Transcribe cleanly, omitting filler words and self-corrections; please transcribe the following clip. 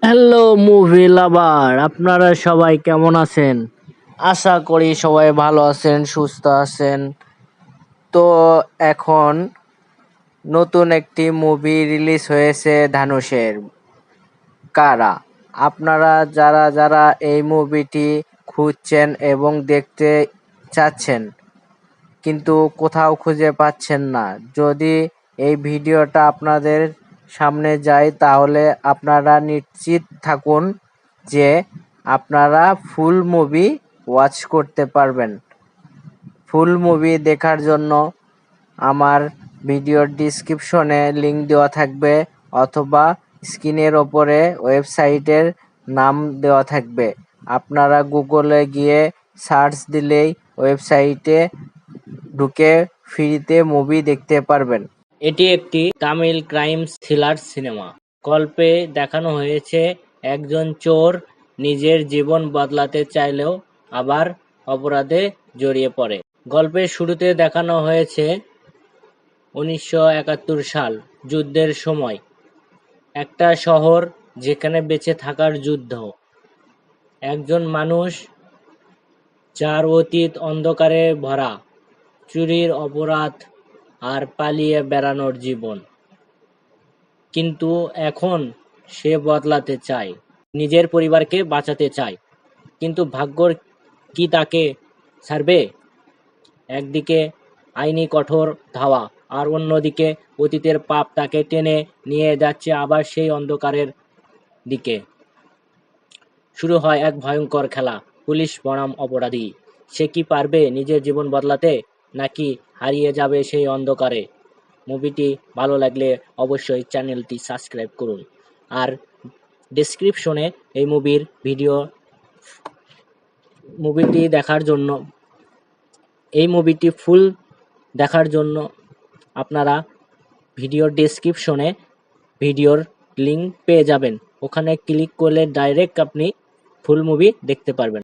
Hello movie lover, আপনারা সবাই কেমন আছেন? আশা করি সবাই ভালো আছেন, সুস্থ আছেন। তো এখন নতুন একটি মুভি রিলিজ হয়েছে ধানুষের, কারা। আপনারা যারা যারা এই মুভিটি খুঁজছেন এবং দেখতে চাচ্ছেন কিন্তু কোথাও খুঁজে পাচ্ছেন না, যদি এই ভিডিওটা আপনাদের সামনে যায় তাহলে আপনারা নিশ্চিত থাকুন যে আপনারা ফুল মুভি ওয়াচ করতে পারবেন। ফুল মুভি দেখার জন্য আমার ভিডিওর ডিসক্রিপশনে লিংক দেওয়া থাকবে অথবা স্ক্রিনের ওপরে ওয়েবসাইটের নাম দেওয়া থাকবে। আপনারা গুগলে গিয়ে সার্চ দিলেই ওয়েবসাইটে ঢুকে ফ্রিতে মুভি দেখতে পারবেন। এটি একটি তামিল ক্রাইম থ্রিলার সিনেমা। গল্পে দেখানো হয়েছে একজন চোর নিজের জীবন বদলাতে চাইলেও আবার অপরাধে জড়িয়ে পড়ে। গল্পের শুরুতে দেখানো হয়েছে 1971 সাল, যুদ্ধের সময় একটা শহর যেখানে বেঁচে থাকার যুদ্ধ। একজন মানুষ যার অতীত অন্ধকারে ভরা, চুরির অপরাধ আর পালিয়ে বেড়ানোর জীবন। কিন্তু এখন সে বদলাতে চায়, নিজের পরিবারকে বাঁচাতে চায়, কিন্তু ভাগ্যর কি তাকে ছাড়বে? একদিকে আইনি কঠোর ধাওয়া আর অন্যদিকে অতীতের পাপ তাকে টেনে নিয়ে যাচ্ছে আবার সেই অন্ধকারের দিকে। শুরু হয় এক ভয়ঙ্কর খেলা, পুলিশ বনাম অপরাধী। সে কি পারবে নিজের জীবন বদলাতে, নাকি হারিয়ে যাবে সেই অন্ধকারে? মুভিটি ভালো লাগলে অবশ্যই চ্যানেলটি সাবস্ক্রাইব করুন, আর ডেসক্রিপশনে এই মুভিটি দেখার জন্য, এই মুভিটি ফুল দেখার জন্য আপনারা ভিডিওর ডেসক্রিপশনে ভিডিওর লিংক পেয়ে যাবেন। ওখানে ক্লিক করলে ডাইরেক্ট আপনি ফুল মুভি দেখতে পারবেন।